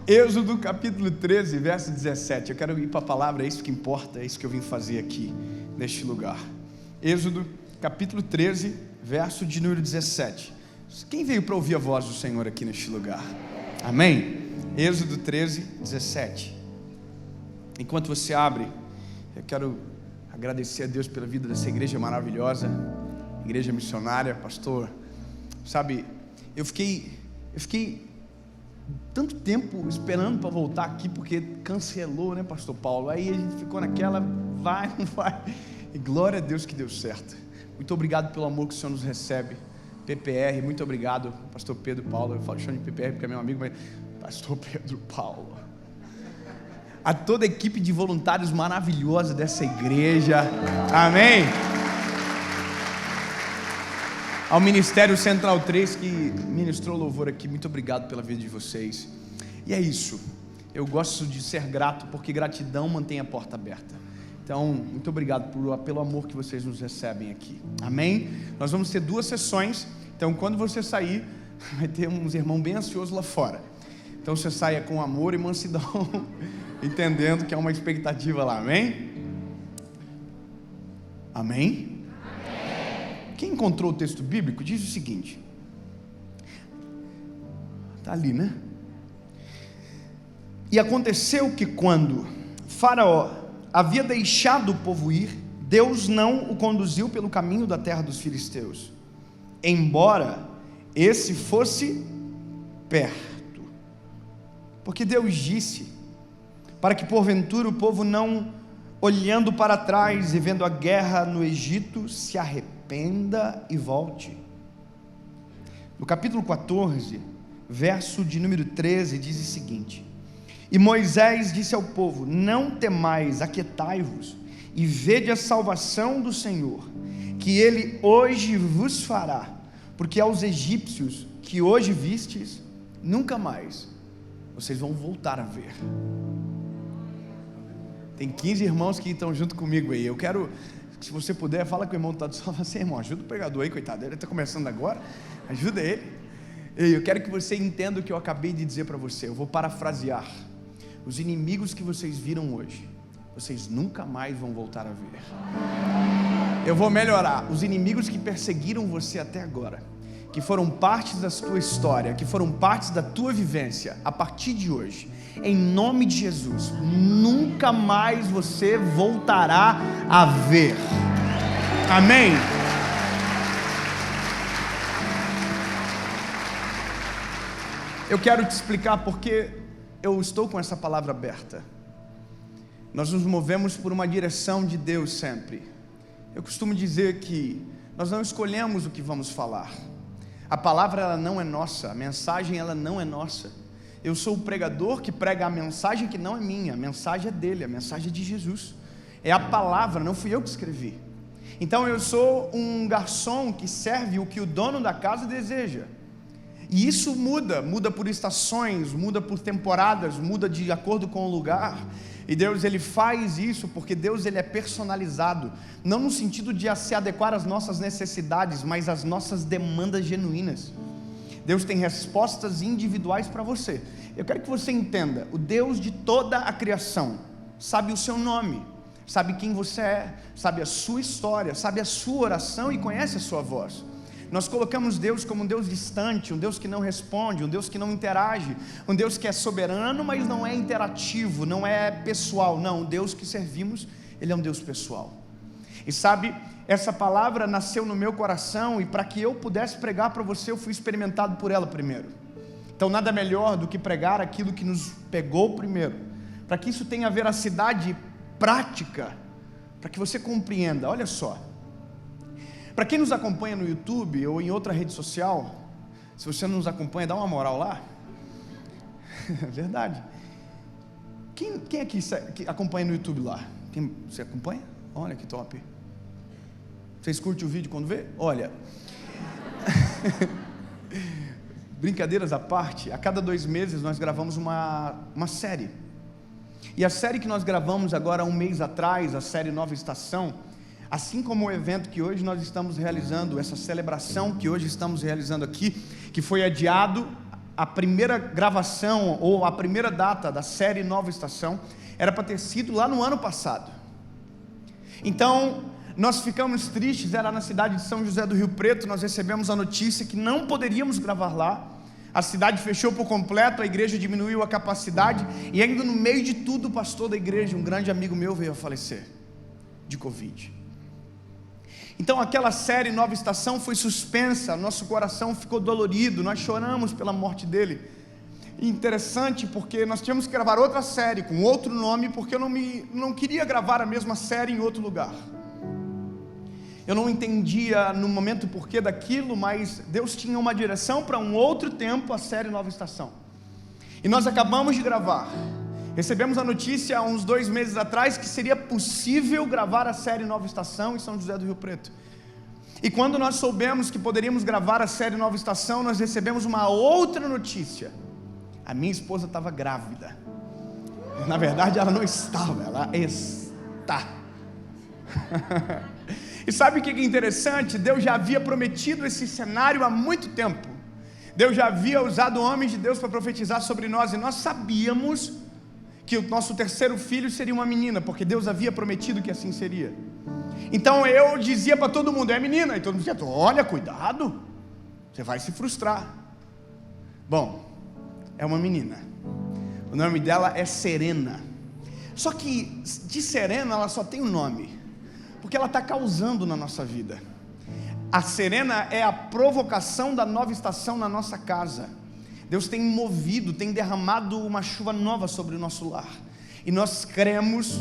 Êxodo capítulo 13, verso 17. Eu quero ir para a palavra, é isso que importa, é isso que eu vim fazer aqui, neste lugar. Êxodo capítulo 13, verso de número 17. Quem veio para ouvir a voz do Senhor aqui neste lugar? Amém? Êxodo 13, 17. Enquanto você abre, eu quero agradecer a Deus pela vida dessa igreja maravilhosa, igreja missionária, pastor. Sabe, eu fiquei tanto tempo esperando para voltar aqui, porque cancelou, né, pastor Paulo? Aí a gente ficou naquela, vai, não vai, e glória a Deus que deu certo. Muito obrigado pelo amor que o Senhor nos recebe. PPR, muito obrigado, pastor Pedro Paulo. Eu chamo de PPR porque é meu amigo, mas pastor Pedro Paulo, a toda a equipe de voluntários maravilhosa dessa igreja, amém? Ao Ministério Central 3 que ministrou louvor aqui, muito obrigado pela vida de vocês. E é isso, eu gosto de ser grato, porque gratidão mantém a porta aberta. Então, muito obrigado pelo amor que vocês nos recebem aqui, amém? Nós vamos ter 2 sessões, então quando você sair, vai ter uns irmãos bem ansiosos lá fora. Então você saia com amor e mansidão, entendendo que é uma expectativa lá, amém? Amém? Quem encontrou o texto bíblico diz o seguinte, está ali, né? E aconteceu que quando Faraó havia deixado o povo ir, Deus não o conduziu pelo caminho da terra dos filisteus, embora esse fosse perto, porque Deus disse, para que porventura o povo não, olhando para trás e vendo a guerra no Egito, se arrependa e volte. No capítulo 14, verso de número 13, diz o seguinte: e Moisés disse ao povo: não temais, aquietai-vos e vede a salvação do Senhor, que ele hoje vos fará, porque aos egípcios que hoje vistes, nunca mais vocês vão voltar a ver. Tem 15 irmãos que estão junto comigo aí. Eu quero, se você puder, fala com o irmão que está do lado, assim, irmão, ajuda o pregador aí, coitado, ele está começando agora, ajuda ele. Eu quero que você entenda o que eu acabei de dizer para você. Eu vou parafrasear: os inimigos que vocês viram hoje, vocês nunca mais vão voltar a ver. Eu vou melhorar: os inimigos que perseguiram você até agora, que foram partes da tua história, que foram partes da tua vivência, a partir de hoje, em nome de Jesus, nunca mais você voltará a ver. Amém? Eu quero te explicar porque eu estou com essa palavra aberta. Nós nos movemos por uma direção de Deus sempre. Eu costumo dizer que nós não escolhemos o que vamos falar. A palavra ela não é nossa, a mensagem ela não é nossa. Eu sou o pregador que prega a mensagem que não é minha, a mensagem é dele, a mensagem é de Jesus. É a palavra, não fui eu que escrevi. Então eu sou um garçom que serve o que o dono da casa deseja. E isso muda por estações, muda por temporadas, muda de acordo com o lugar. E Deus ele faz isso porque Deus ele é personalizado, não no sentido de se adequar às nossas necessidades, mas às nossas demandas genuínas. Deus tem respostas individuais para você. Eu quero que você entenda: o Deus de toda a criação sabe o seu nome, sabe quem você é, sabe a sua história, sabe a sua oração e conhece a sua voz. Nós colocamos Deus como um Deus distante, um Deus que não responde, um Deus que não interage, um Deus que é soberano, mas não é interativo, não é pessoal. Não, o Deus que servimos, ele é um Deus pessoal. E sabe, essa palavra nasceu no meu coração, e para que eu pudesse pregar para você, eu fui experimentado por ela primeiro. Então nada melhor do que pregar aquilo que nos pegou primeiro, para que isso tenha veracidade prática, para que você compreenda. Olha só, para quem nos acompanha no YouTube ou em outra rede social, se você não nos acompanha, dá uma moral lá. Verdade. Quem aqui que acompanha no YouTube lá? Você acompanha? Olha que top. Vocês curtem o vídeo quando vê? Olha, brincadeiras à parte, a cada 2 meses nós gravamos uma série. E a série que nós gravamos agora 1 mês atrás, a série Nova Estação, assim como o evento que hoje nós estamos realizando, essa celebração que hoje estamos realizando aqui, que foi adiado a primeira gravação ou a primeira data da série Nova Estação era para ter sido lá no ano passado. Então nós ficamos tristes, era na cidade de São José do Rio Preto, nós recebemos a notícia que não poderíamos gravar lá. A cidade fechou por completo, a igreja diminuiu a capacidade, e ainda no meio de tudo, o pastor da igreja, um grande amigo meu, veio a falecer de Covid. Então aquela série Nova Estação foi suspensa, nosso coração ficou dolorido, nós choramos pela morte dele. E interessante porque nós tínhamos que gravar outra série com outro nome, porque eu não queria gravar a mesma série em outro lugar. Eu não entendia no momento o porquê daquilo, mas Deus tinha uma direção para um outro tempo, a série Nova Estação. E nós acabamos de gravar. Recebemos a notícia há uns 2 meses atrás que seria possível gravar a série Nova Estação em São José do Rio Preto. E quando nós soubemos que poderíamos gravar a série Nova Estação, nós recebemos uma outra notícia. A minha esposa estava grávida. Na verdade ela não estava, ela está. E sabe o que é interessante? Deus já havia prometido esse cenário há muito tempo. Deus já havia usado homens de Deus para profetizar sobre nós, e nós sabíamos que o nosso terceiro filho seria uma menina, porque Deus havia prometido que assim seria. Então eu dizia para todo mundo, é menina, e todo mundo dizia, olha, cuidado, você vai se frustrar. Bom, é uma menina, o nome dela é Serena. Só que de Serena ela só tem um nome, porque ela está causando na nossa vida. A Serena é a provocação da nova estação na nossa casa. Deus tem movido, tem derramado uma chuva nova sobre o nosso lar, e nós cremos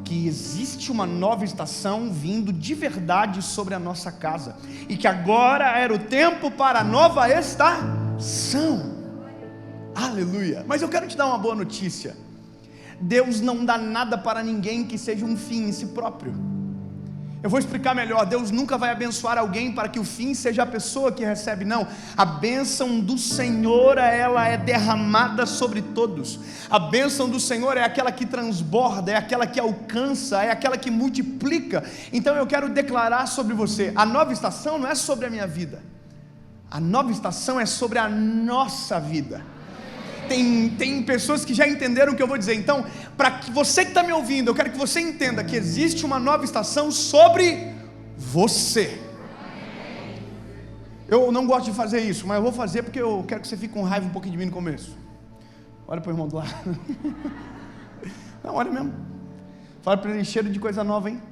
que existe uma nova estação vindo de verdade sobre a nossa casa, e que agora era o tempo para a nova estação. Aleluia! Mas eu quero te dar uma boa notícia. Deus não dá nada para ninguém que seja um fim em si próprio. Eu vou explicar melhor. Deus nunca vai abençoar alguém para que o fim seja a pessoa que recebe, não. A bênção do Senhor, ela é derramada sobre todos. A bênção do Senhor é aquela que transborda, é aquela que alcança, é aquela que multiplica. Então eu quero declarar sobre você, a nova estação não é sobre a minha vida, a nova estação é sobre a nossa vida. Tem pessoas que já entenderam o que eu vou dizer. Então, para que você que está me ouvindo, eu quero que você entenda que existe uma nova estação sobre você. Eu não gosto de fazer isso, mas eu vou fazer porque eu quero que você fique com raiva um pouquinho de mim no começo. Olha para o irmão do lado. Não, olha mesmo. Fala para ele, cheiro de coisa nova, hein?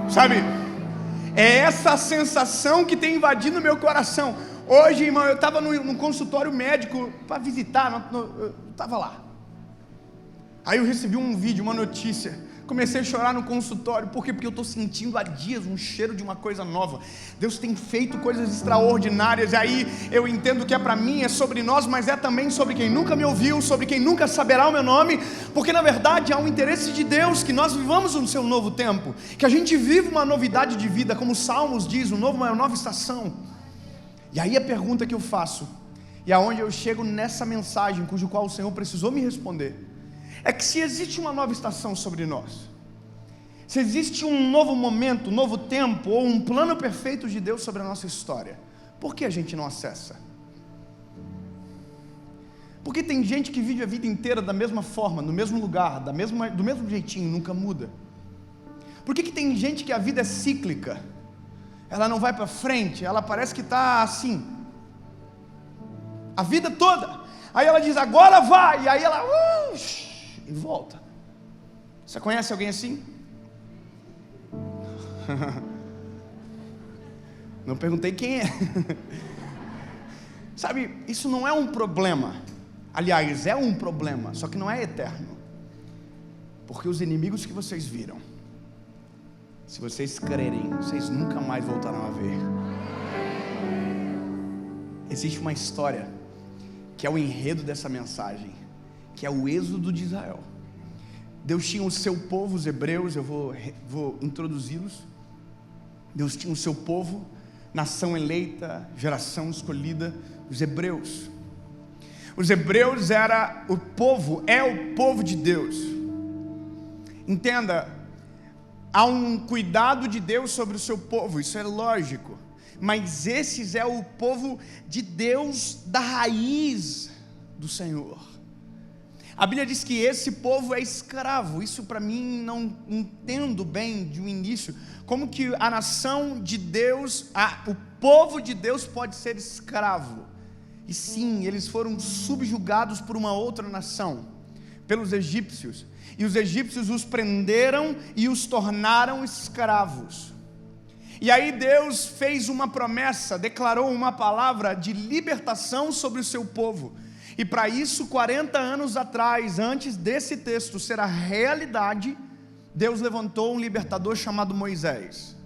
Sabe? É essa sensação que tem invadido o meu coração. Hoje, irmão, eu estava num consultório médico para visitar, eu estava lá. Aí eu recebi um vídeo, uma notícia. Comecei a chorar no consultório. Por quê? Porque eu estou sentindo há dias um cheiro de uma coisa nova. Deus tem feito coisas extraordinárias. E aí eu entendo que é para mim, é sobre nós, mas é também sobre quem nunca me ouviu, sobre quem nunca saberá o meu nome. Porque na verdade há um interesse de Deus que nós vivamos um seu novo tempo, que a gente vive uma novidade de vida, como os Salmos diz, uma nova estação. E aí a pergunta que eu faço, e aonde eu chego nessa mensagem, cujo qual o Senhor precisou me responder, é que se existe uma nova estação sobre nós, se existe um novo momento, um novo tempo, ou um plano perfeito de Deus sobre a nossa história, por que a gente não acessa? Porque tem gente que vive a vida inteira da mesma forma, no mesmo lugar, do mesmo jeitinho, nunca muda. Por que tem gente que a vida é cíclica? Ela não vai para frente, ela parece que está assim, a vida toda. Aí ela diz, agora vai, e aí ela e volta. Você conhece alguém assim? Não perguntei quem é. Sabe, isso não é um problema. Aliás, é um problema, só que não é eterno. Porque os inimigos que vocês viram, se vocês crerem, vocês nunca mais voltarão a ver. Existe uma história que é o enredo dessa mensagem, que é o êxodo de Israel. Deus tinha o seu povo, os hebreus, eu vou introduzi-los. Deus tinha o seu povo, nação eleita, geração escolhida, os hebreus. Os hebreus é o povo de Deus. Entenda, há um cuidado de Deus sobre o seu povo, isso é lógico. Mas esses é o povo de Deus, da raiz do Senhor. A Bíblia diz que esse povo é escravo. Isso para mim não entendo bem de um início. Como que a nação de Deus, o povo de Deus pode ser escravo? E sim, eles foram subjugados por uma outra nação, pelos egípcios. E os egípcios os prenderam e os tornaram escravos. E aí Deus fez uma promessa, declarou uma palavra de libertação sobre o seu povo. E para isso, 40 anos atrás, antes desse texto ser a realidade, Deus levantou um libertador chamado Moisés.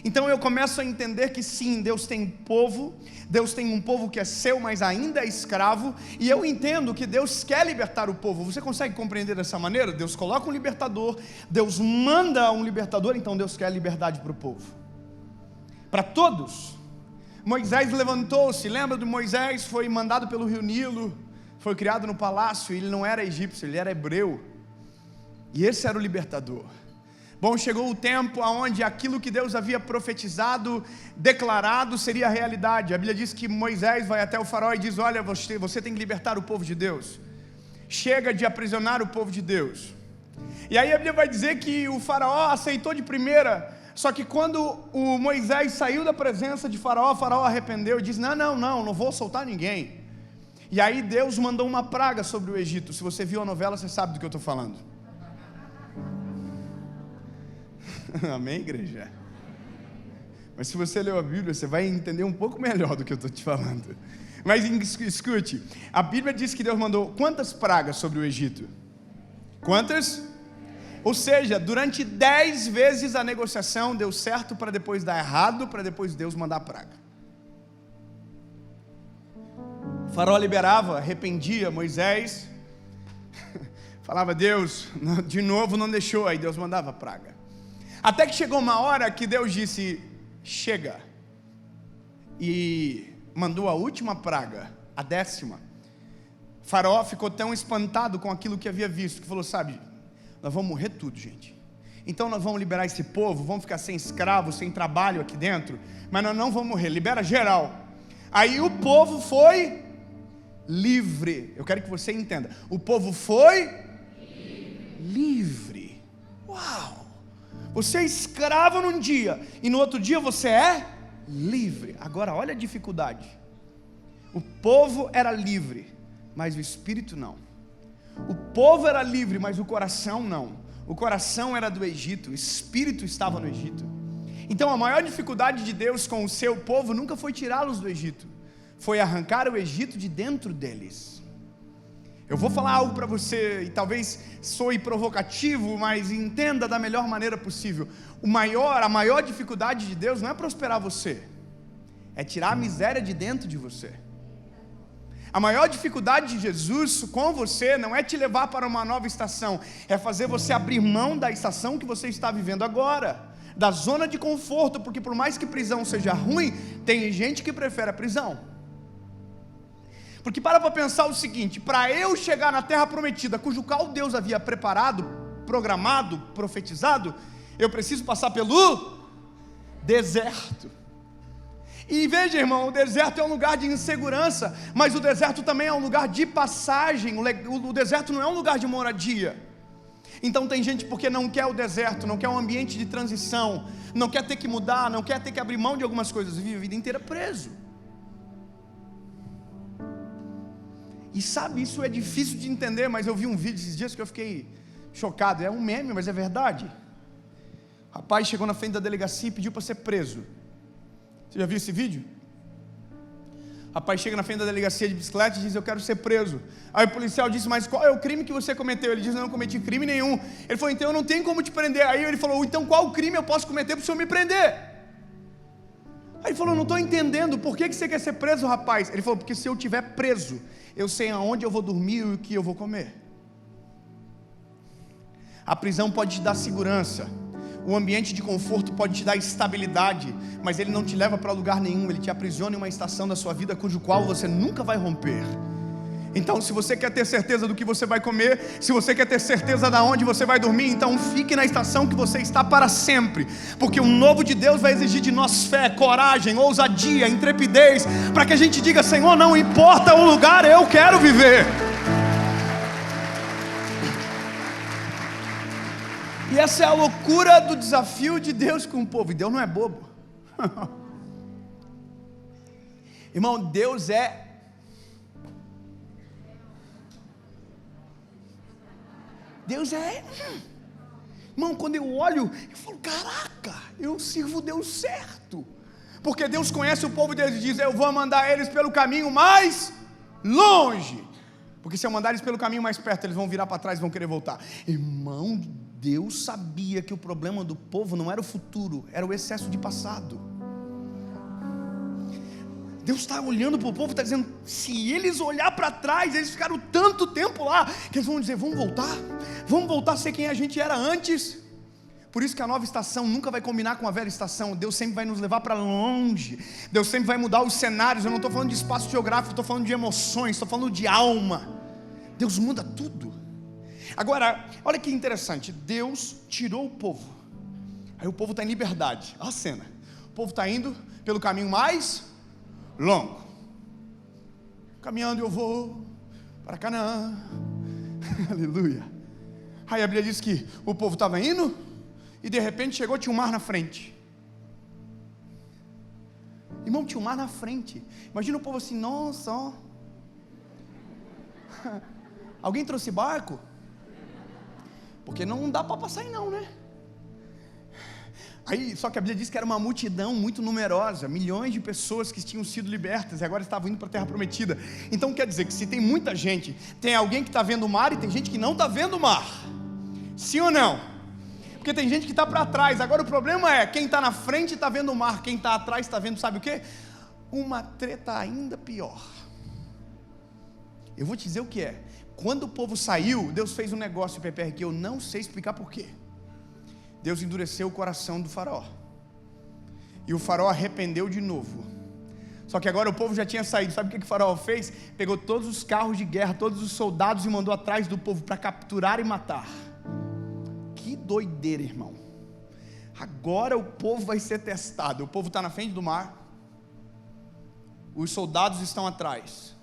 Então eu começo a entender que sim, Deus tem povo, Deus tem um povo que é seu, mas ainda é escravo, e eu entendo que Deus quer libertar o povo. Você consegue compreender dessa maneira? Deus coloca um libertador, Deus manda um libertador, então Deus quer liberdade para o povo, para todos. Moisés levantou-se, lembra de Moisés? Foi mandado pelo rio Nilo, foi criado no palácio, ele não era egípcio, ele era hebreu, e esse era o libertador. Bom, chegou o tempo onde aquilo que Deus havia profetizado, declarado, seria realidade. A Bíblia diz que Moisés vai até o faraó e diz: olha, você tem que libertar o povo de Deus, chega de aprisionar o povo de Deus. E aí a Bíblia vai dizer que o faraó aceitou de primeira, só que quando o Moisés saiu da presença de faraó, o faraó arrependeu e disse: não vou soltar ninguém. E aí Deus mandou uma praga sobre o Egito. Se você viu a novela, você sabe do que eu estou falando. Amém, igreja? Mas se você leu a Bíblia, você vai entender um pouco melhor do que eu estou te falando. Mas escute, a Bíblia diz que Deus mandou quantas pragas sobre o Egito? Quantas? Ou seja, durante 10 vezes a negociação deu certo para depois dar errado, para depois Deus mandar a praga. O faraó liberava, arrependia, Moisés falava: Deus, de novo não deixou, aí Deus mandava a praga. Até que chegou uma hora que Deus disse: chega, e mandou a última praga, a 10ª. Faraó ficou tão espantado com aquilo que havia visto, que falou: sabe, nós vamos morrer tudo, gente. Então nós vamos liberar esse povo, vamos ficar sem escravo, sem trabalho aqui dentro, mas nós não vamos morrer, libera geral. Aí o povo foi livre. Eu quero que você entenda, o povo foi livre. Uau! Você é escravo num dia, e no outro dia você é livre. Agora olha a dificuldade. O povo era livre, mas o espírito não. O povo era livre, mas o coração não. O coração era do Egito, o espírito estava no Egito. Então a maior dificuldade de Deus com o seu povo nunca foi tirá-los do Egito, foi arrancar o Egito de dentro deles. Eu vou falar algo para você, e talvez soe provocativo, mas entenda da melhor maneira possível. A maior dificuldade de Deus não é prosperar você, é tirar a miséria de dentro de você. A maior dificuldade de Jesus com você não é te levar para uma nova estação, é fazer você abrir mão da estação que você está vivendo agora, da zona de conforto, porque por mais que prisão seja ruim, tem gente que prefere a prisão. Porque para pensar o seguinte: para eu chegar na terra prometida, cujo qual Deus havia preparado, programado, profetizado, eu preciso passar pelo deserto. E veja, irmão, o deserto é um lugar de insegurança, mas o deserto também é um lugar de passagem. O deserto não é um lugar de moradia. Então tem gente porque não quer o deserto, não quer um ambiente de transição, não quer ter que mudar, não quer ter que abrir mão de algumas coisas, vive a vida inteira preso. E sabe, isso é difícil de entender, mas eu vi um vídeo esses dias que eu fiquei chocado. É um meme, mas é verdade. O rapaz chegou na frente da delegacia e pediu para ser preso. Você já viu esse vídeo? O rapaz chega na frente da delegacia de bicicleta e diz: eu quero ser preso. Aí o policial disse: mas qual é o crime que você cometeu? Ele diz: não cometi crime nenhum. Ele falou: então eu não tenho como te prender. Aí ele falou: então qual crime eu posso cometer para o senhor me prender? Aí ele falou: não estou entendendo, por que você quer ser preso, rapaz? Ele falou: porque se eu estiver preso, eu sei aonde eu vou dormir e o que eu vou comer. A prisão pode te dar segurança, o ambiente de conforto pode te dar estabilidade, mas ele não te leva para lugar nenhum, ele te aprisiona em uma estação da sua vida cujo qual você nunca vai romper. Então, se você quer ter certeza do que você vai comer, se você quer ter certeza de onde você vai dormir, então fique na estação que você está para sempre, porque o novo de Deus vai exigir de nós fé, coragem, ousadia, intrepidez, para que a gente diga: Senhor, não importa o lugar, eu quero viver. E essa é a loucura do desafio de Deus com o povo, e Deus não é bobo. Irmão, Deus é... Irmão, quando eu olho, eu falo: caraca, eu sirvo o Deus certo. Porque Deus conhece o povo deles e diz: eu vou mandar eles pelo caminho mais longe. Porque se eu mandar eles pelo caminho mais perto, eles vão virar para trás e vão querer voltar. Irmão, Deus sabia que o problema do povo não era o futuro, era o excesso de passado. Deus está olhando para o povo, está dizendo: se eles olhar para trás, eles ficaram tanto tempo lá, que eles vão dizer: vamos voltar a ser quem a gente era antes. Por isso que a nova estação nunca vai combinar com a velha estação. Deus sempre vai nos levar para longe, Deus sempre vai mudar os cenários. Eu não estou falando de espaço geográfico, estou falando de emoções, estou falando de alma. Deus muda tudo. Agora, olha que interessante, Deus tirou o povo, aí o povo está em liberdade. Olha a cena, o povo está indo pelo caminho mais longo, caminhando eu vou para Canaã. Aleluia. Aí a Bíblia diz que o povo estava indo e de repente chegou, tinha um mar na frente. Irmão, tinha um mar na frente. Imagina o povo assim: nossa, ó. Alguém trouxe barco? Porque não dá para passar aí não, né? Aí, só que a Bíblia diz que era uma multidão muito numerosa, milhões de pessoas que tinham sido libertas e agora estavam indo para a terra prometida. Então quer dizer que se tem muita gente, tem alguém que está vendo o mar e tem gente que não está vendo o mar. Sim ou não? Porque tem gente que está para trás. Agora o problema é, quem está na frente está vendo o mar, quem está atrás está vendo, sabe o quê? Uma treta ainda pior. Eu vou te dizer o que é. Quando o povo saiu, Deus fez um negócio, Pepe, que eu não sei explicar porquê. Deus endureceu o coração do faraó, e o faraó arrependeu de novo. Só que agora o povo já tinha saído. Sabe o que o faraó fez? Pegou todos os carros de guerra, todos os soldados, e mandou atrás do povo para capturar e matar. Que doideira, irmão. Agora o povo vai ser testado. O povo está na frente do mar, os soldados estão atrás.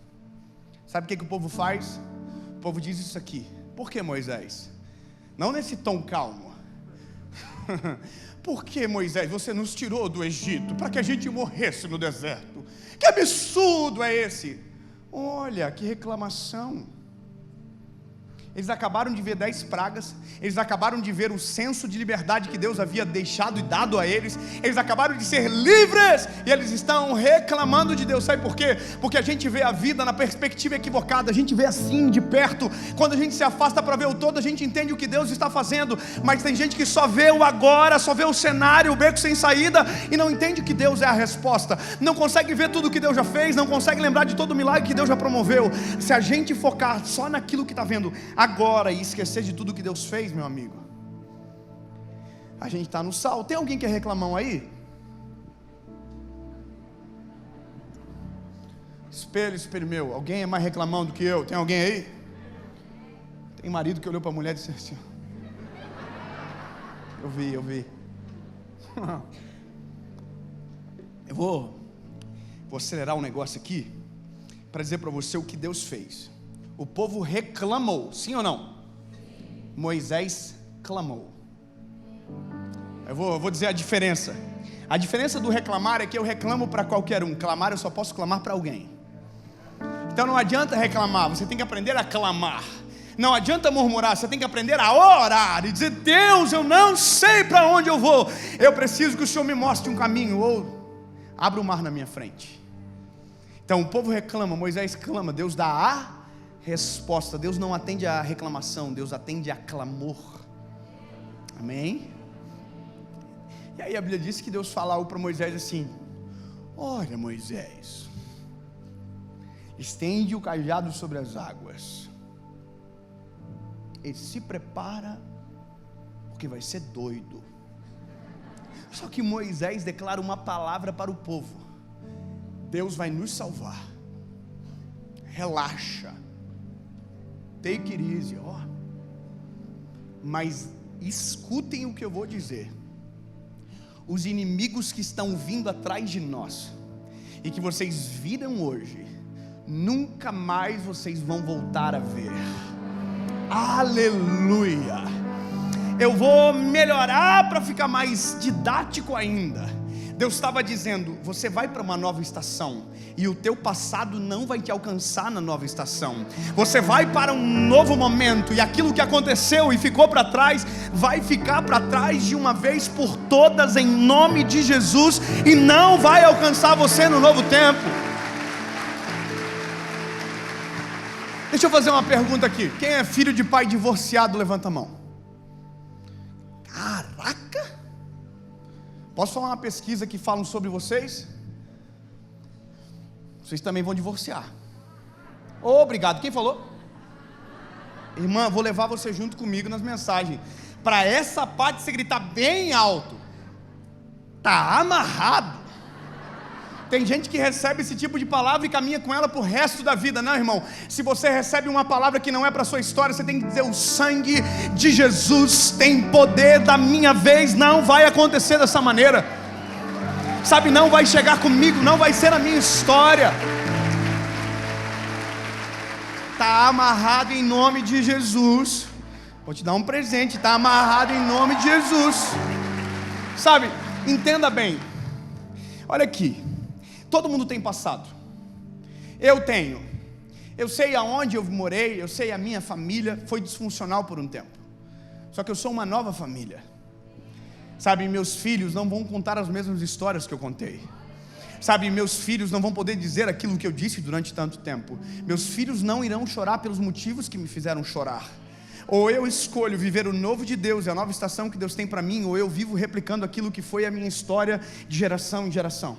Sabe o que o povo faz? O povo diz isso aqui: por que, Moisés? Não nesse tom calmo. Por que, Moisés, você nos tirou do Egito para que a gente morresse no deserto? Que absurdo é esse? Olha que reclamação. Eles acabaram de ver 10 pragas, eles acabaram de ver o senso de liberdade que Deus havia deixado e dado a eles, eles acabaram de ser livres, e eles estão reclamando de Deus. Sabe por quê? Porque a gente vê a vida na perspectiva equivocada, a gente vê assim de perto. Quando a gente se afasta para ver o todo, a gente entende o que Deus está fazendo, mas tem gente que só vê o agora, só vê o cenário, o beco sem saída, e não entende que Deus é a resposta, não consegue ver tudo o que Deus já fez, não consegue lembrar de todo o milagre que Deus já promoveu. Se a gente focar só naquilo que está vendo agora e esquecer de tudo que Deus fez, meu amigo, a gente está no sal. Tem alguém que é reclamão aí? Espelho meu, alguém é mais reclamão do que eu? Tem alguém aí? Tem marido que olhou para a mulher e disse assim: eu vi eu vou acelerar um negócio aqui para dizer para você o que Deus fez. O povo reclamou, sim ou não? Moisés clamou. Eu vou dizer a diferença. A diferença do reclamar é que eu reclamo para qualquer um. Clamar, eu só posso clamar para alguém. Então não adianta reclamar, você tem que aprender a clamar. Não adianta murmurar, você tem que aprender a orar e dizer: Deus, eu não sei para onde eu vou, eu preciso que o Senhor me mostre um caminho, ou abra o mar na minha frente. Então o povo reclama, Moisés clama, Deus dá a resposta. Deus não atende a reclamação, Deus atende a clamor. Amém? E aí a Bíblia diz que Deus fala algo para Moisés assim: olha, Moisés, estende o cajado sobre as águas e se prepara, porque vai ser doido. Só que Moisés declara uma palavra para o povo: Deus vai nos salvar, relaxa. take it easy, ó. Mas escutem o que eu vou dizer. Os inimigos que estão vindo atrás de nós e que vocês viram hoje, nunca mais vocês vão voltar a ver. Aleluia. Eu vou melhorar para ficar mais didático ainda. Deus estava dizendo: você vai para uma nova estação, e o teu passado não vai te alcançar na nova estação. Você vai para um novo momento, e aquilo que aconteceu e ficou para trás, vai ficar para trás de uma vez por todas, em nome de Jesus, e não vai alcançar você no novo tempo. Deixa eu fazer uma pergunta aqui. Quem é filho de pai divorciado, levanta a mão. Caraca! Posso falar uma pesquisa que falam sobre vocês? Vocês também vão divorciar. Obrigado. Quem falou? Irmã, vou levar você junto comigo nas mensagens. Para essa parte você gritar bem alto. Tá amarrado. Tem gente que recebe esse tipo de palavra e caminha com ela pro resto da vida. Não, irmão. Se você recebe uma palavra que não é para sua história, você tem que dizer: o sangue de Jesus tem poder. Da minha vez não vai acontecer dessa maneira. Sabe, não vai chegar comigo, não vai ser a minha história. Tá amarrado em nome de Jesus. Vou te dar um presente. Tá amarrado em nome de Jesus. Sabe, entenda bem. Olha aqui. Todo mundo tem passado. Eu tenho. Eu sei aonde eu morei, eu sei a minha família foi disfuncional por um tempo. Só que eu sou uma nova família. Sabe, meus filhos não vão contar as mesmas histórias que eu contei. Sabe, meus filhos não vão poder dizer aquilo que eu disse durante tanto tempo. Meus filhos não irão chorar pelos motivos que me fizeram chorar. Ou eu escolho viver o novo de Deus e a nova estação que Deus tem para mim, ou eu vivo replicando aquilo que foi a minha história de geração em geração.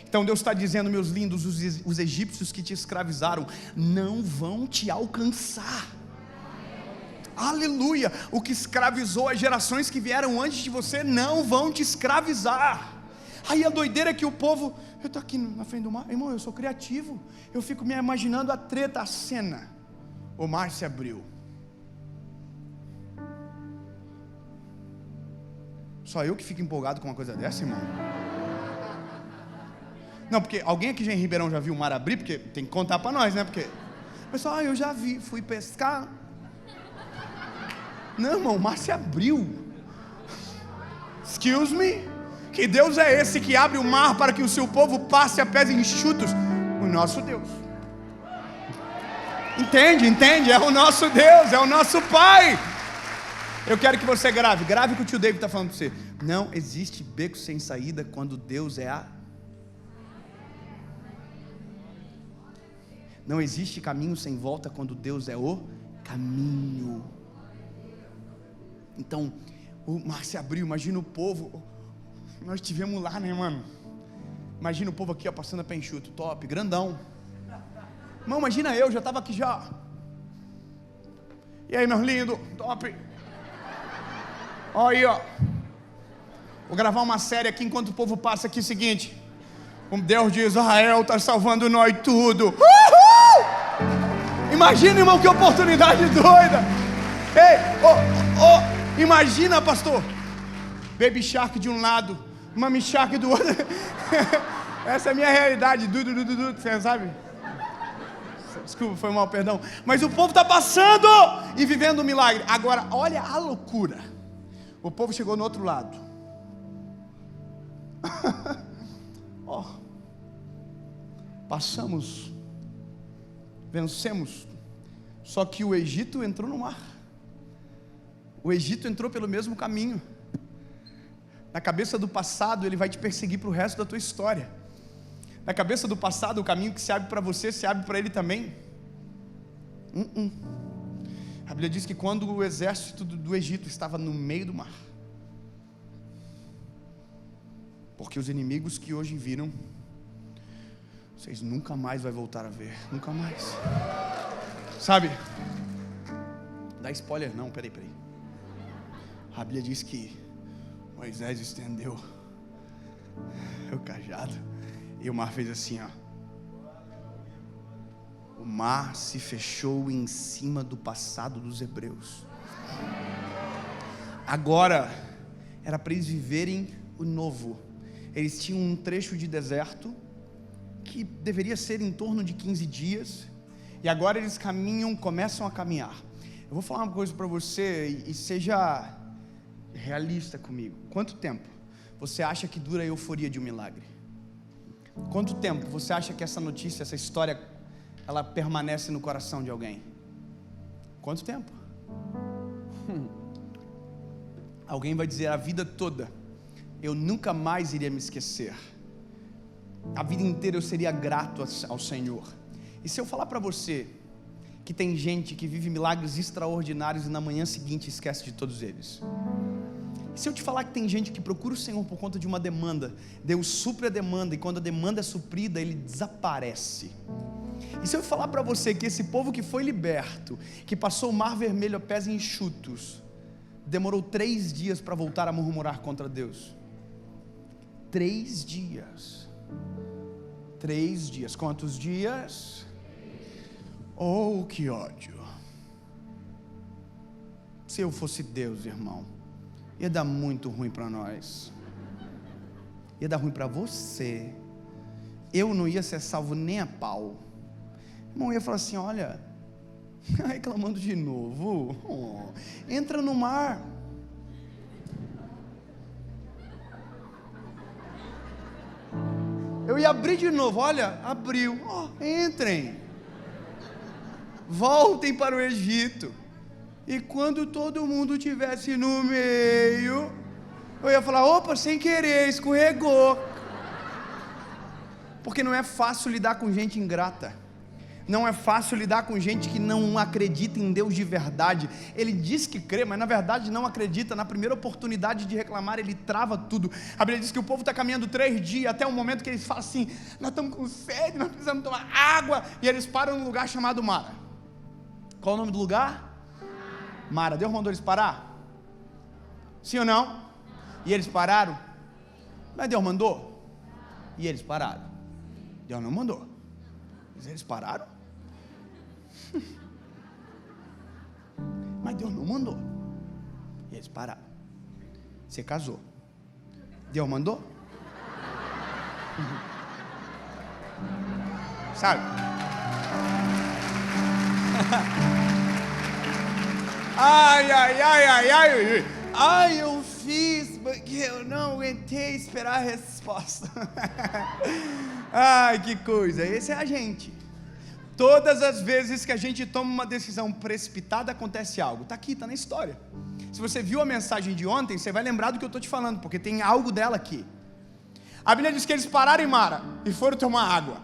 Então Deus está dizendo: meus lindos, os egípcios que te escravizaram não vão te alcançar. Aleluia. O que escravizou as gerações que vieram antes de você não vão te escravizar. Aí a doideira é que o povo: eu estou aqui na frente do mar, irmão, eu sou criativo, eu fico me imaginando a treta, a cena. O mar se abriu. Só eu que fico empolgado com uma coisa dessa, irmão? Não, porque alguém aqui já em Ribeirão já viu o mar abrir? Porque tem que contar para nós, né? Porque o pessoal: eu já vi, fui pescar. Não, irmão, o mar se abriu. Excuse me? Que Deus é esse que abre o mar para que o seu povo passe a pés enxutos? O nosso Deus. Entende? É o nosso Deus, é o nosso Pai. Eu quero que você grave o que o tio David está falando para você. Não existe beco sem saída quando Deus é a... Não existe caminho sem volta quando Deus é o caminho. Então, o mar se abriu. Imagina o povo. Nós estivemos lá, né, mano? Imagina o povo aqui, ó, passando a pé enxuto. Top, grandão. Irmão, imagina eu, já estava aqui já. E aí, meu lindo? Top. Olha aí, ó. Vou gravar uma série aqui enquanto o povo passa aqui. Seguinte: o Deus de Israel está salvando nós tudo. Imagina, irmão, que oportunidade doida. Ei, imagina, pastor. Baby Shark de um lado, Mami Shark do outro. Essa é a minha realidade. Você sabe? Desculpa, foi mal, perdão. Mas o povo está passando e vivendo um milagre. Agora, olha a loucura. O povo chegou no outro lado. Passamos, vencemos. Só que o Egito entrou no mar. O Egito entrou pelo mesmo caminho. Na cabeça do passado, ele vai te perseguir para o resto da tua história. Na cabeça do passado, o caminho que se abre para você, se abre para ele também. A Bíblia diz que quando o exército do Egito estava no meio do mar, porque os inimigos que hoje viram, vocês nunca mais vai voltar a ver. Nunca mais. Sabe? Dá spoiler não, peraí. A Bíblia diz que Moisés estendeu o cajado e o mar fez assim, ó. O mar se fechou em cima do passado dos hebreus. Agora era para eles viverem o novo. Eles tinham um trecho de deserto que deveria ser em torno de 15 dias, e agora eles começam a caminhar. Eu vou falar uma coisa para você, e seja realista comigo. Quanto tempo você acha que dura a euforia de um milagre? Quanto tempo você acha que essa notícia, essa história, ela permanece no coração de alguém? Quanto tempo? Alguém vai dizer a vida toda: eu nunca mais iria me esquecer. A vida inteira eu seria grato ao Senhor. E se eu falar para você que tem gente que vive milagres extraordinários e na manhã seguinte esquece de todos eles? E se eu te falar que tem gente que procura o Senhor por conta de uma demanda, Deus supre a demanda, e quando a demanda é suprida, Ele desaparece? E se eu falar para você que esse povo que foi liberto, que passou o mar vermelho a pés enxutos, demorou 3 dias para voltar a murmurar contra Deus? 3 dias. 3 dias. Quantos dias? Oh, que ódio. Se eu fosse Deus, irmão, ia dar muito ruim para nós. Ia dar ruim para você. Eu não ia ser salvo nem a pau. Irmão, ia falar assim: olha, reclamando de novo, entra no mar. Eu ia abrir de novo, olha, abriu, entrem, voltem para o Egito. E quando todo mundo estivesse no meio, eu ia falar: opa, sem querer, escorregou. Porque não é fácil lidar com gente ingrata. Não é fácil lidar com gente que não acredita em Deus de verdade. Ele diz que crê, mas na verdade não acredita. Na primeira oportunidade de reclamar, ele trava tudo. A Bíblia diz que o povo está caminhando 3 dias, até o momento que eles falam assim: nós estamos com sede, nós precisamos tomar água. E eles param num lugar chamado Mara. Qual o nome do lugar? Mara. Deus mandou eles parar? Sim ou não? E eles pararam? Mas Deus mandou? E eles pararam? Deus não mandou. Mas eles pararam? Mas Deus não mandou. E eles pararam. Você casou. Deus mandou? Sabe? Ai, eu fiz, porque eu não aguentei esperar a resposta. Ai, que coisa. Esse é a gente. Todas as vezes que a gente toma uma decisão precipitada, acontece algo. Está aqui, está na história. Se você viu a mensagem de ontem, você vai lembrar do que eu estou te falando, porque tem algo dela aqui. A Bíblia diz que eles pararam em Mara e foram tomar água.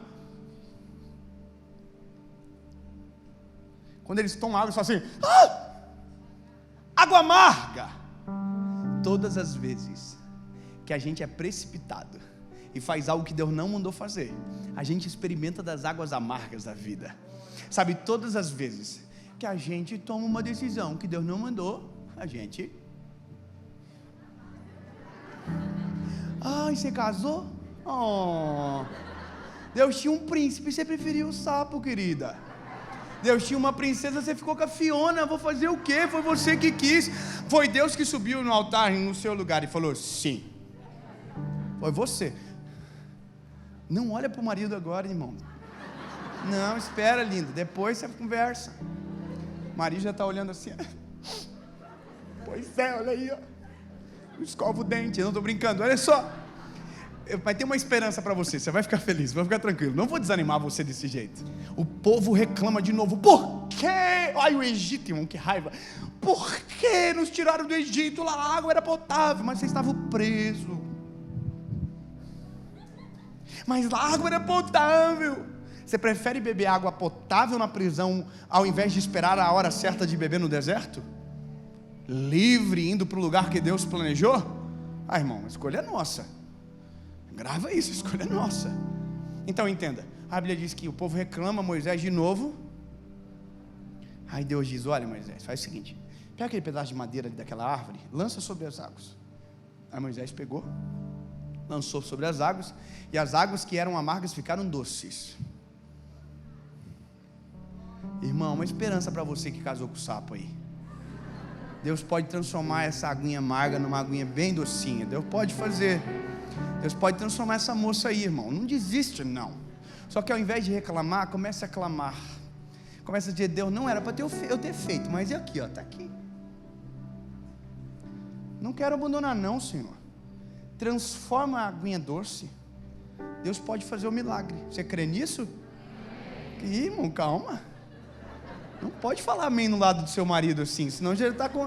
Quando eles tomam água, eles falam assim: água amarga. Todas as vezes que a gente é precipitado e faz algo que Deus não mandou fazer, a gente experimenta das águas amargas da vida. Sabe, todas as vezes que a gente toma uma decisão que Deus não mandou, a gente... Ai, você casou? Oh, Deus tinha um príncipe, você preferiu o sapo, querida. Deus tinha uma princesa, você ficou com a Fiona. Vou fazer o quê? Foi você que quis. Foi Deus que subiu no altar no seu lugar e falou: sim. Foi você. Não olha para o marido agora, irmão. Não, espera, linda. Depois você conversa. O marido já está olhando assim. Pois é, olha aí, ó. Escova o dente. Eu não estou brincando, olha só. Vai ter uma esperança para você. Você vai ficar feliz, vai ficar tranquilo. Não vou desanimar você desse jeito. O povo reclama de novo. Por quê? Ai, o Egito, irmão, que raiva. Por que nos tiraram do Egito? Lá a água era potável, mas você estava preso. Mas lá a água era potável. Você prefere beber água potável na prisão ao invés de esperar a hora certa de beber no deserto? Livre, indo para o lugar que Deus planejou? Ah, irmão, a escolha é nossa. Grava isso, a escolha é nossa. Então entenda, a Bíblia diz que o povo reclama Moisés de novo. Aí Deus diz: olha, Moisés, faz o seguinte, pega aquele pedaço de madeira ali daquela árvore, lança sobre as águas. Aí Moisés pegou, lançou sobre as águas, e as águas que eram amargas ficaram doces. Irmão, uma esperança para você que casou com o sapo aí. Deus pode transformar essa aguinha amarga numa aguinha bem docinha. Deus pode fazer. Deus pode transformar essa moça aí, irmão. Não desiste, não. Só que ao invés de reclamar, comece a clamar. Comece a dizer: Deus, não era para eu ter feito, mas é aqui, ó, está aqui. Não quero abandonar não, Senhor. Transforma a aguinha doce. Deus pode fazer o milagre. Você crê nisso? Ih, irmão, calma. Não pode falar amém no lado do seu marido assim, senão já está com...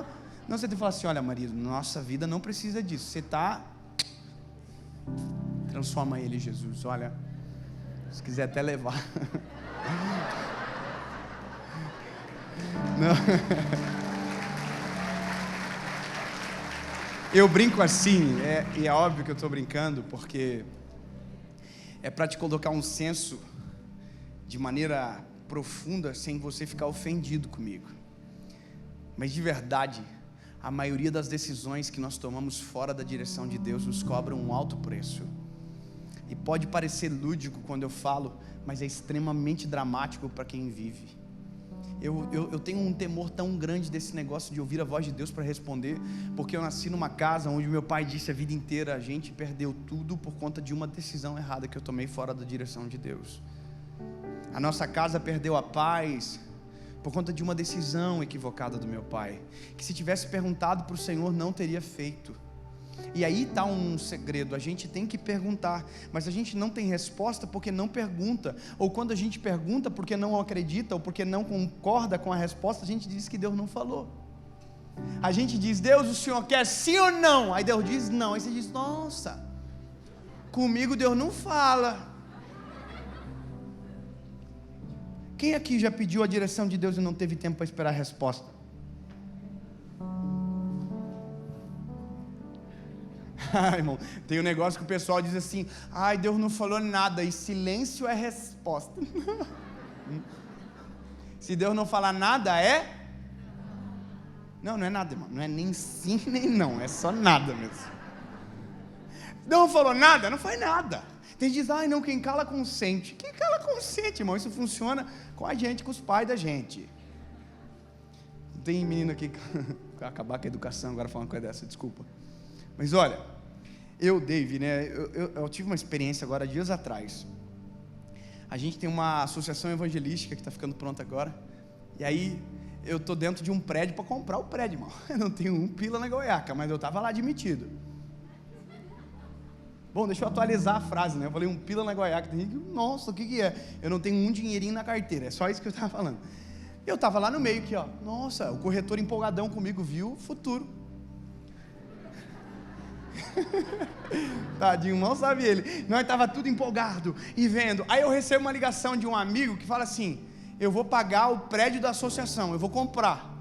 Não, você tem que falar assim: olha, marido, nossa vida não precisa disso. Você está... Transforma ele, Jesus. Olha, se quiser até levar. Não. Eu brinco assim, e é óbvio que eu estou brincando, porque é para te colocar um senso de maneira profunda, sem você ficar ofendido comigo. Mas de verdade, a maioria das decisões que nós tomamos fora da direção de Deus nos cobram um alto preço. E pode parecer lúdico quando eu falo, mas é extremamente dramático para quem vive. Eu tenho um temor tão grande desse negócio de ouvir a voz de Deus para responder, porque eu nasci numa casa onde meu pai disse a vida inteira: a gente perdeu tudo por conta de uma decisão errada que eu tomei fora da direção de Deus. A nossa casa perdeu a paz por conta de uma decisão equivocada do meu pai, que se tivesse perguntado para o Senhor não teria feito. E aí está um segredo: a gente tem que perguntar, mas a gente não tem resposta porque não pergunta, ou quando a gente pergunta porque não acredita, ou porque não concorda com a resposta, a gente diz que Deus não falou. A gente diz: Deus, o Senhor quer sim ou não? Aí Deus diz não, aí você diz: nossa, comigo Deus não fala. Quem aqui já pediu a direção de Deus e não teve tempo para esperar a resposta? Ai, irmão, tem um negócio que o pessoal diz assim: ai, Deus não falou nada, e silêncio é resposta. Se Deus não falar nada, é? Não, não é nada, irmão. Não é nem sim, nem não, é só nada mesmo. Deus não falou nada, não faz nada. Tem gente que diz: ai não, quem cala consente. Quem cala consente, irmão? Isso funciona com a gente, com os pais da gente. Tem menino aqui que vai acabar com a educação agora falando uma coisa dessa, desculpa. Mas olha, Dave, né, eu tive uma experiência agora, dias atrás. A gente tem uma associação evangelística que está ficando pronta agora. E aí, eu estou dentro de um prédio para comprar o prédio, irmão. Eu não tenho um pila na goiaca, mas eu estava lá admitido. Bom, deixa eu atualizar a frase, né? Eu falei um pila na goiaca. Tem gente que, nossa, o que é? Eu não tenho um dinheirinho na carteira, é só isso que eu estava falando. Eu estava lá no meio aqui, ó. Nossa, o corretor empolgadão comigo viu o futuro. Tadinho, mal sabe ele. Nós estava tudo empolgado e vendo. Aí eu recebo uma ligação de um amigo que fala assim: eu vou pagar o prédio da associação, eu vou comprar.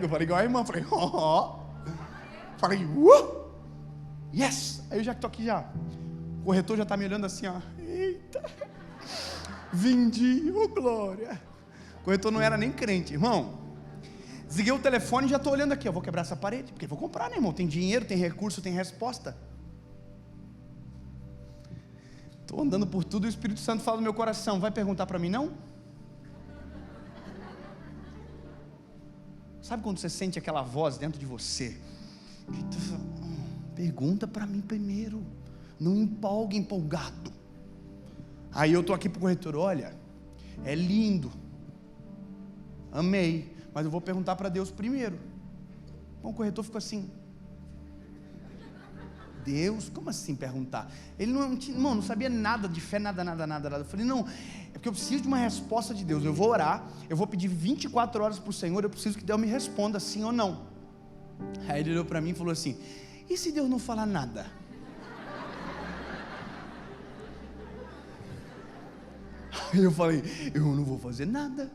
Eu falei igual a irmã, falei falei, yes. Aí eu já estou aqui já. O corretor já está me olhando assim, ó. Eita, vendi, glória. O corretor não era nem crente, irmão. Desliguei o telefone e já estou olhando aqui. Eu vou quebrar essa parede, porque eu vou comprar, né, irmão? Tem dinheiro, tem recurso, tem resposta. Estou andando por tudo e o Espírito Santo fala no meu coração: vai perguntar para mim não? Sabe quando você sente aquela voz dentro de você? Pergunta para mim primeiro. Não empolgue empolgado. Aí eu estou aqui para o corretor: olha, é lindo, amei, mas eu vou perguntar para Deus primeiro. Bom, o corretor ficou assim: Deus, como assim perguntar? Ele não sabia nada de fé, nada. Eu falei: não, é porque eu preciso de uma resposta de Deus. Eu vou orar, eu vou pedir 24 horas para o Senhor, eu preciso que Deus me responda sim ou não. Aí ele olhou para mim e falou assim: e se Deus não falar nada? Aí eu falei: eu não vou fazer nada.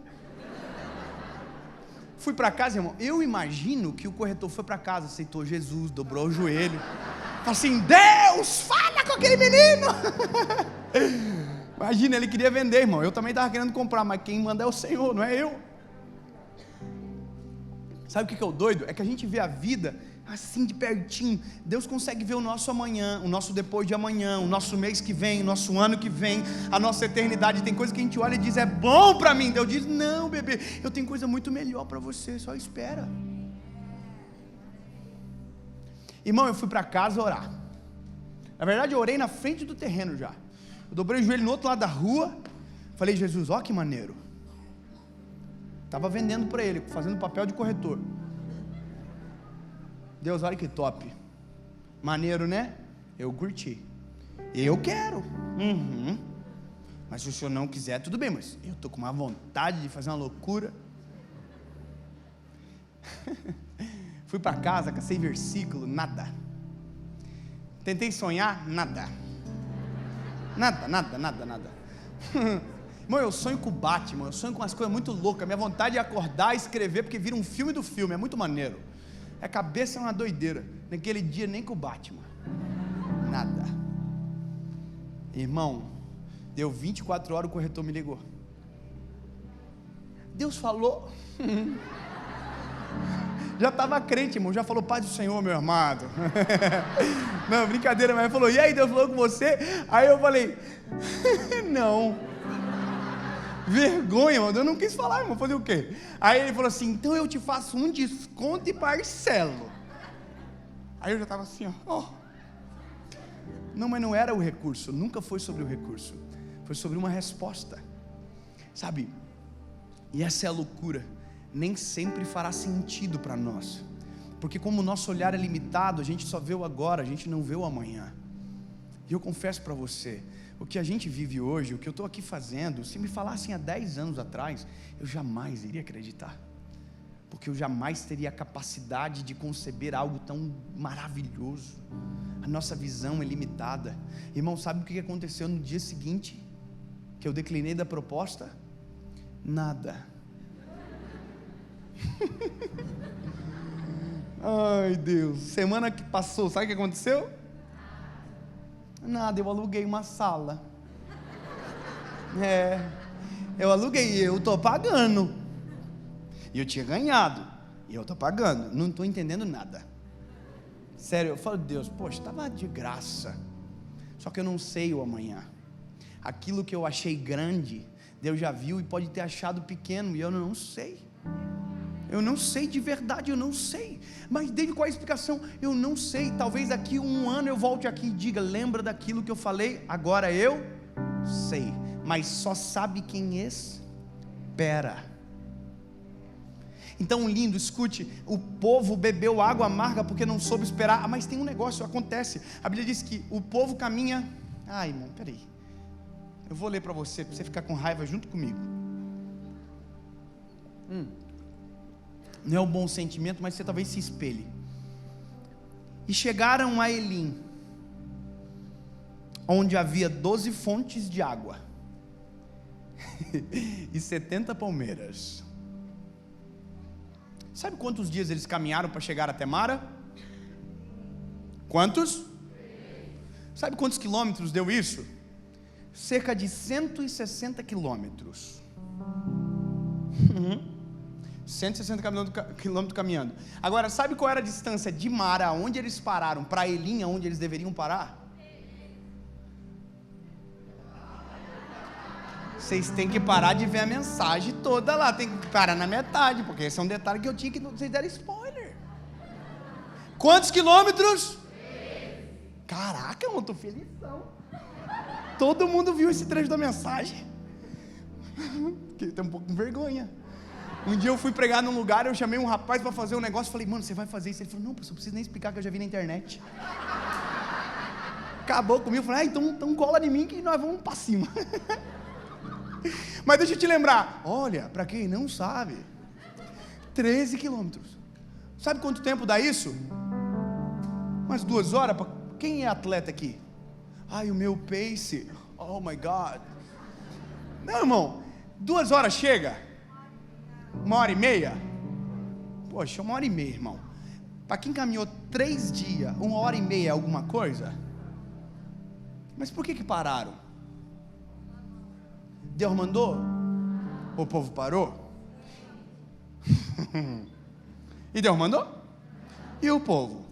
Fui para casa, irmão. Eu imagino que o corretor foi para casa, aceitou Jesus, dobrou o joelho, falou assim: Deus, fala com aquele menino. Imagina, ele queria vender, irmão. Eu também estava querendo comprar, mas quem manda é o Senhor, não é eu. Sabe o que é o doido? É que a gente vê a vida: assim de pertinho. Deus consegue ver o nosso amanhã, o nosso depois de amanhã, o nosso mês que vem, o nosso ano que vem, a nossa eternidade. Tem coisa que a gente olha e diz, é bom para mim. Deus diz, não, bebê, eu tenho coisa muito melhor para você, só espera. Irmão, eu fui para casa orar. Na verdade eu orei na frente do terreno já. Eu dobrei o joelho no outro lado da rua. Falei, Jesus, ó que maneiro. Estava vendendo para ele, fazendo papel de corretor. Deus, olha que top. Maneiro, né? Eu curti. Eu quero. Mas se o senhor não quiser, tudo bem. Mas eu estou com uma vontade de fazer uma loucura. Fui para casa, cacei versículo, nada. Tentei sonhar, nada. Nada. Irmão, eu sonho com o Batman, eu sonho com umas coisas muito loucas. Minha vontade é acordar e escrever, porque vira um filme do filme, é muito maneiro. A cabeça é uma doideira. Naquele dia, nem com o Batman. Nada. Irmão, deu 24 horas, o corretor me ligou. Deus falou. Já estava crente, irmão, já falou, paz do Senhor, meu amado. Não, brincadeira, mas ele falou, e aí, Deus falou com você? Aí eu falei, não. Vergonha, mano, eu não quis falar, irmão, fazer o quê? Aí ele falou assim, então eu te faço um desconto e parcelo. Aí eu já estava assim, ó. Não, mas não era o recurso, nunca foi sobre o recurso, foi sobre uma resposta, sabe? E essa é a loucura. Nem sempre fará sentido para nós, porque como o nosso olhar é limitado, a gente só vê o agora, a gente não vê o amanhã. E eu confesso para você, o que a gente vive hoje, o que eu estou aqui fazendo, se me falassem há 10 anos atrás, eu jamais iria acreditar, porque eu jamais teria a capacidade de conceber algo tão maravilhoso. A nossa visão é limitada. Irmão, sabe o que aconteceu no dia seguinte que eu declinei da proposta? Nada. Ai Deus, semana que passou, sabe o que aconteceu? Nada, eu aluguei uma sala. Eu aluguei, eu estou pagando. E eu tinha ganhado, e eu estou pagando, não estou entendendo nada. Sério, eu falo, Deus, poxa, estava de graça. Só que eu não sei o amanhã. Aquilo que eu achei grande, Deus já viu e pode ter achado pequeno, e eu não sei. Eu não sei de verdade, eu não sei. Mas David, qual é a explicação? Eu não sei, talvez daqui um ano eu volte aqui e diga, lembra daquilo que eu falei? Agora eu sei, mas só sabe quem espera. Então lindo, escute, o povo bebeu água amarga porque não soube esperar. Mas tem um negócio, acontece, a Bíblia diz que o povo caminha, irmão, peraí, eu vou ler para você ficar com raiva junto comigo. Não é um bom sentimento, mas você talvez se espelhe. E chegaram a Elim, onde havia 12 fontes de água e 70 palmeiras. Sabe quantos dias eles caminharam para chegar até Mara? Quantos? Sabe quantos quilômetros deu isso? Cerca de 160 quilômetros. 160 quilômetros caminhando. Agora, sabe qual era a distância de Mara, onde eles pararam, para Elim, onde eles deveriam parar? Vocês têm que parar de ver a mensagem toda lá, tem que parar na metade, porque esse é um detalhe que eu tinha que vocês deram spoiler. Quantos quilômetros? Caraca, eu estou felizão. Todo mundo viu esse trecho da mensagem. Tem um pouco de vergonha. Um dia eu fui pregar num lugar, eu chamei um rapaz para fazer um negócio, falei, mano, você vai fazer isso? Ele falou, não, pastor, não preciso nem explicar que eu já vi na internet. Acabou comigo, eu falei, então cola em mim que nós vamos para cima. Mas deixa eu te lembrar, olha, para quem não sabe, 13 quilômetros. Sabe quanto tempo dá isso? Umas 2 horas. Quem é atleta aqui? O meu pace, oh my God. Não, irmão, 2 horas chega? 1h30? Poxa, 1h30, irmão. Para quem caminhou 3 dias, 1h30 é alguma coisa? Mas por que pararam? Deus mandou? O povo parou? E Deus mandou? E o povo?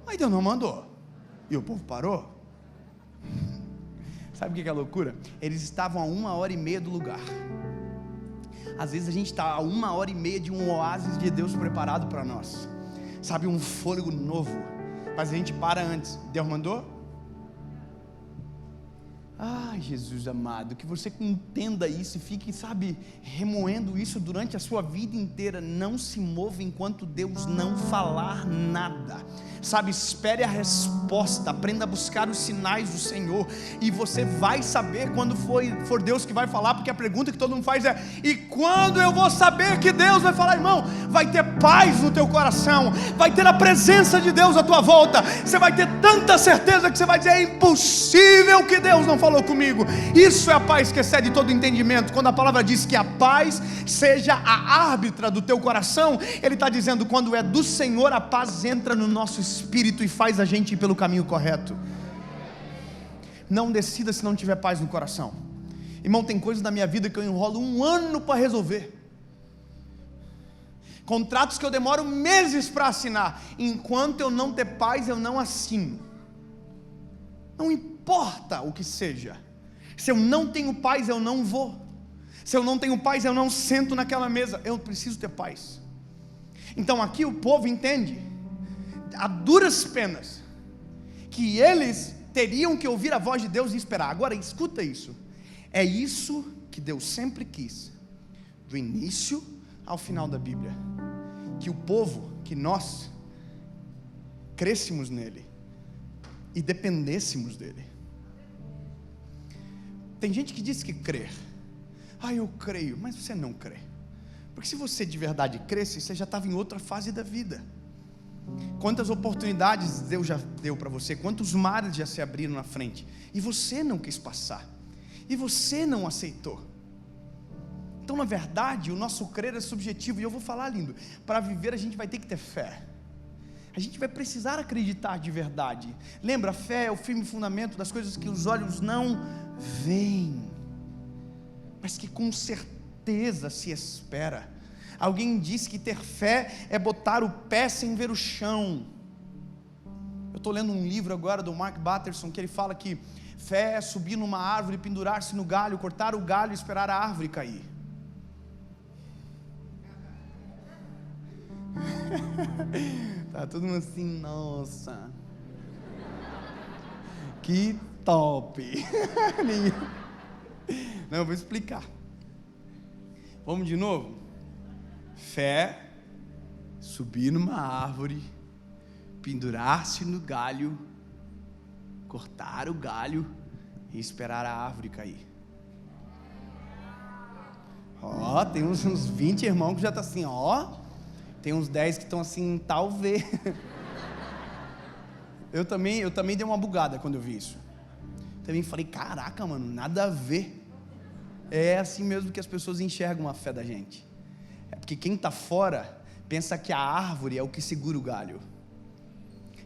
Mas Deus não mandou. E o povo parou. Sabe o que é loucura? Eles estavam a 1h30 do lugar. Às vezes a gente está a 1h30 de um oásis de Deus preparado para nós. Sabe, um fôlego novo. Mas a gente para antes. Deus mandou? Ai, Jesus amado, que você entenda isso e fique, sabe, remoendo isso durante a sua vida inteira. Não se mova enquanto Deus não falar nada. Sabe, espere a resposta, aprenda a buscar os sinais do Senhor, e você vai saber quando for Deus que vai falar, porque a pergunta que todo mundo faz é: e quando eu vou saber que Deus vai falar? Irmão, vai ter paz no teu coração, vai ter a presença de Deus à tua volta, você vai ter tanta certeza que você vai dizer: é impossível que Deus não falou comigo. Isso é a paz que excede todo entendimento. Quando a palavra diz que a paz seja a árbitra do teu coração, Ele está dizendo: quando é do Senhor, a paz entra no nosso espírito e faz a gente ir pelo caminho correto. Não decida se não tiver paz no coração. Irmão, tem coisas na minha vida que eu enrolo 1 ano para resolver, contratos que eu demoro meses para assinar. Enquanto eu não ter paz, eu não assino. Não importa o que seja. Se eu não tenho paz, eu não vou. Se eu não tenho paz, eu não sento naquela mesa. Eu preciso ter paz. Então aqui o povo entende, a duras penas, que eles teriam que ouvir a voz de Deus e esperar. Agora escuta isso. É isso que Deus sempre quis, do início ao final da Bíblia, que o povo, que nós crescêssemos nele e dependêssemos dele. Tem gente que diz que crer. Eu creio, mas você não crê. Porque se você de verdade cresce, você já estava em outra fase da vida. Quantas oportunidades Deus já deu para você, quantos mares já se abriram na frente, e você não quis passar, e você não aceitou. Então, na verdade, o nosso crer é subjetivo. E eu vou falar, lindo, para viver a gente vai ter que ter fé. A gente vai precisar acreditar de verdade. Lembra, a fé é o firme fundamento das coisas que os olhos não veem, mas que com certeza se espera. Alguém disse que ter fé é botar o pé sem ver o chão. Eu estou lendo um livro agora do Mark Batterson, que ele fala que fé é subir numa árvore, pendurar-se no galho, cortar o galho e esperar a árvore cair. Tá todo mundo assim: nossa, que top. Não, eu vou explicar. Vamos de novo? Fé, subir numa árvore, pendurar-se no galho, cortar o galho e esperar a árvore cair. Tem uns 20 irmãos que já estão assim, tem uns 10 que estão assim, talvez. Eu também dei uma bugada quando eu vi isso. Também falei: caraca, mano, nada a ver. É assim mesmo que as pessoas enxergam a fé da gente. É porque quem está fora pensa que a árvore é o que segura o galho.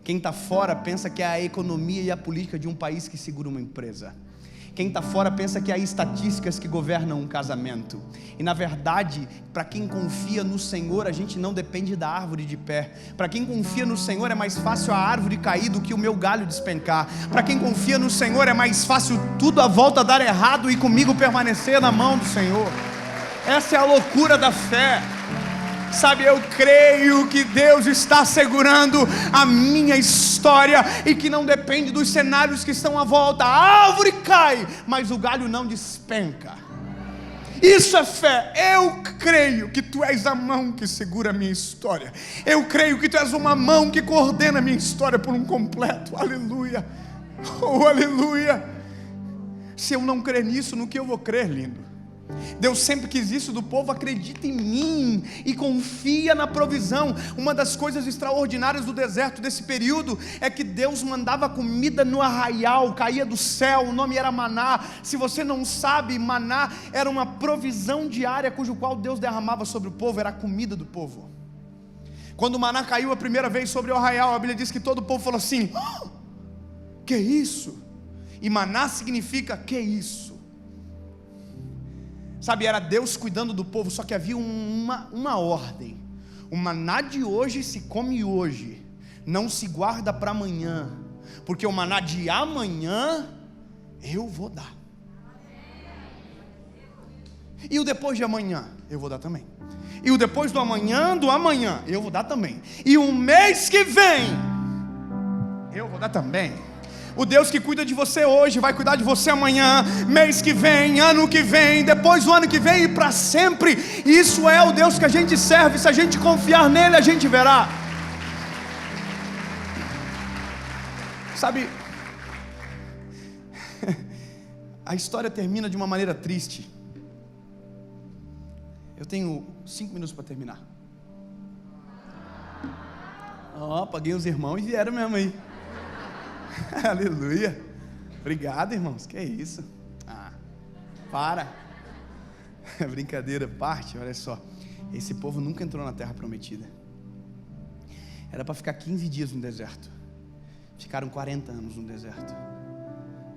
Quem está fora pensa que é a economia e a política de um país que segura uma empresa. Quem está fora pensa que há estatísticas que governam um casamento. E na verdade, para quem confia no Senhor, a gente não depende da árvore de pé. Para quem confia no Senhor, é mais fácil a árvore cair do que o meu galho despencar. Para quem confia no Senhor, é mais fácil tudo à volta dar errado e comigo permanecer na mão do Senhor. Essa é a loucura da fé. Sabe, eu creio que Deus está segurando a minha história e que não depende dos cenários que estão à volta. A árvore cai, mas o galho não despenca. Isso é fé. Eu creio que Tu és a mão que segura a minha história. Eu creio que Tu és uma mão que coordena a minha história por um completo. Aleluia. Oh, aleluia. Se eu não crer nisso, no que eu vou crer, lindo? Deus sempre quis isso do povo: acredita em mim e confia na provisão. Uma das coisas extraordinárias do deserto desse período é que Deus mandava comida no arraial, caía do céu, o nome era maná. Se você não sabe, maná era uma provisão diária cujo qual Deus derramava sobre o povo, era a comida do povo. Quando o maná caiu a primeira vez sobre o arraial, a Bíblia diz que todo o povo falou assim: que isso? E maná significa que isso? Sabe, era Deus cuidando do povo, só que havia uma ordem. o maná de hoje se come hoje, não se guarda para amanhã, porque o maná de amanhã eu vou dar. E o depois de amanhã eu vou dar também. E o depois do amanhã eu vou dar também. E o mês que vem eu vou dar também. O Deus que cuida de você hoje vai cuidar de você amanhã, mês que vem, ano que vem, depois do ano que vem e para sempre. Isso é o Deus que a gente serve. Se a gente confiar nele, a gente verá. Sabe, a história termina de uma maneira triste. Eu tenho 5 minutos para terminar. Paguei os irmãos e vieram mesmo aí. Aleluia. Obrigado, irmãos. Que é isso? Para. Brincadeira à parte, olha só. Esse povo nunca entrou na terra prometida. Era para ficar 15 dias no deserto. Ficaram 40 anos no deserto.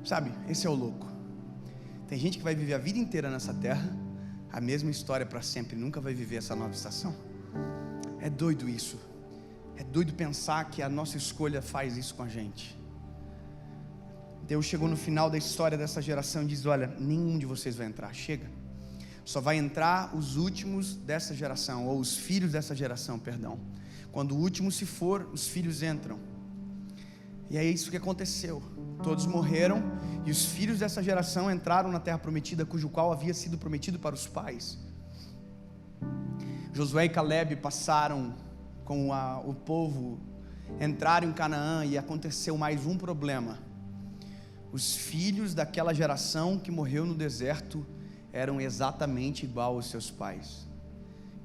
Sabe, esse é o louco. Tem gente que vai viver a vida inteira nessa terra, a mesma história para sempre, nunca vai viver essa nova estação. É doido isso. É doido pensar que a nossa escolha faz isso com a gente. Deus chegou no final da história dessa geração e diz: olha, nenhum de vocês vai entrar, chega. Só vai entrar os últimos dessa geração, ou os filhos dessa geração, perdão. Quando o último se for, os filhos entram. E é isso que aconteceu. Todos morreram e os filhos dessa geração entraram na terra prometida, cujo qual havia sido prometido para os pais. Josué e Caleb passaram com o povo, entraram em Canaã, e aconteceu mais um problema. Os filhos daquela geração que morreu no deserto eram exatamente igual aos seus pais.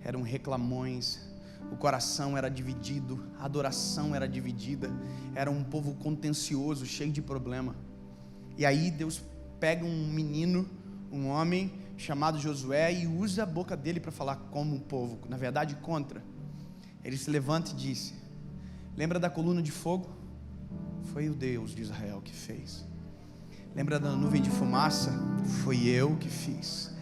Eram reclamões, o coração era dividido, a adoração era dividida, era um povo contencioso, cheio de problema. E aí Deus pega um menino, um homem chamado Josué, e usa a boca dele para falar como o povo, na verdade contra. Ele se levanta e disse: lembra da coluna de fogo? Foi o Deus de Israel que fez. Lembra da nuvem de fumaça? Fui eu que fiz.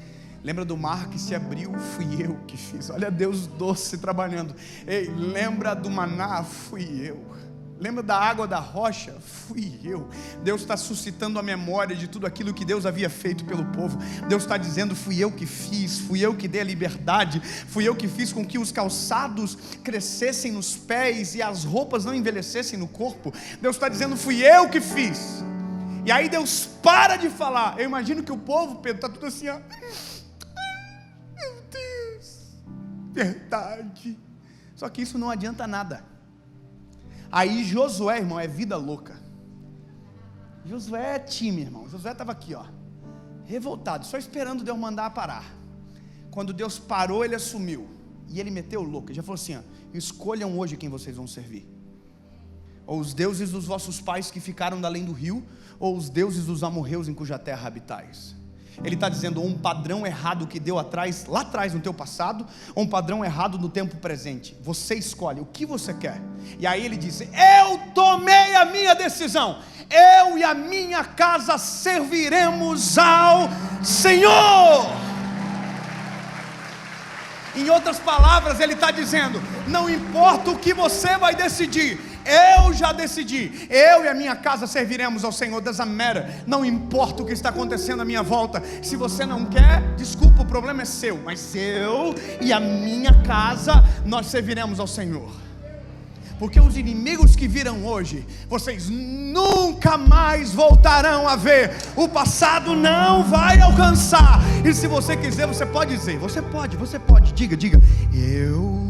Lembra do mar que se abriu? Fui eu que fiz. Olha Deus doce trabalhando. Ei, lembra do maná? Fui eu. Lembra da água da rocha? Fui eu. Deus está suscitando a memória de tudo aquilo que Deus havia feito pelo povo. Deus está dizendo: fui eu que fiz, fui eu que dei a liberdade, fui eu que fiz com que os calçados crescessem nos pés e as roupas não envelhecessem no corpo. Deus está dizendo: fui eu que fiz. E aí Deus para de falar. Eu imagino que o povo, Pedro, está tudo assim, ó. Meu Deus, verdade. Só que isso não adianta nada. Aí Josué, irmão, é vida louca. Josué é time, irmão. Josué estava aqui, ó, revoltado, só esperando Deus mandar parar. Quando Deus parou, ele assumiu. E ele meteu o louco. Ele já falou assim, ó: escolham hoje quem vocês vão servir. Ou os deuses dos vossos pais que ficaram da além do rio, ou os deuses dos amorreus em cuja terra habitais. Ele está dizendo: ou um padrão errado que deu lá atrás no teu passado, ou um padrão errado no tempo presente. Você escolhe o que você quer. E aí ele disse: eu tomei a minha decisão, eu e a minha casa serviremos ao Senhor. Em outras palavras, ele está dizendo: não importa o que você vai decidir, eu já decidi, eu e a minha casa serviremos ao Senhor. Doesn't matter, não importa o que está acontecendo à minha volta. Se você não quer, desculpa, o problema é seu, mas eu e a minha casa, nós serviremos ao Senhor. Porque os inimigos que viram hoje, vocês nunca mais voltarão a ver. O passado não vai alcançar. E se você quiser, você pode dizer, você pode, diga, eu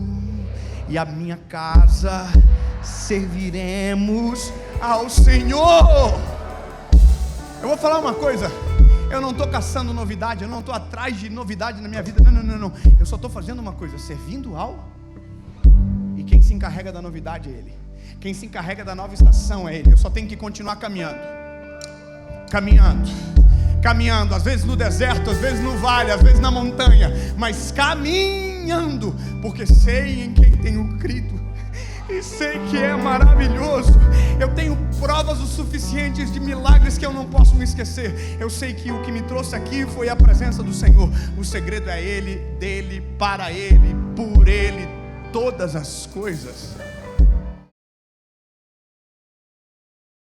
e a minha casa serviremos ao Senhor. Eu vou falar uma coisa: eu não estou caçando novidade, eu não estou atrás de novidade na minha vida, não, eu só estou fazendo uma coisa, servindo ao. E quem se encarrega da novidade é Ele, quem se encarrega da nova estação é Ele. Eu só tenho que continuar caminhando, às vezes no deserto, às vezes no vale, às vezes na montanha, mas caminhando, porque sei em quem tenho crido, e sei que é maravilhoso. Eu tenho provas o suficientes de milagres que eu não posso me esquecer. Eu sei que o que me trouxe aqui foi a presença do Senhor. O segredo é Ele, dele, para Ele, por Ele, todas as coisas.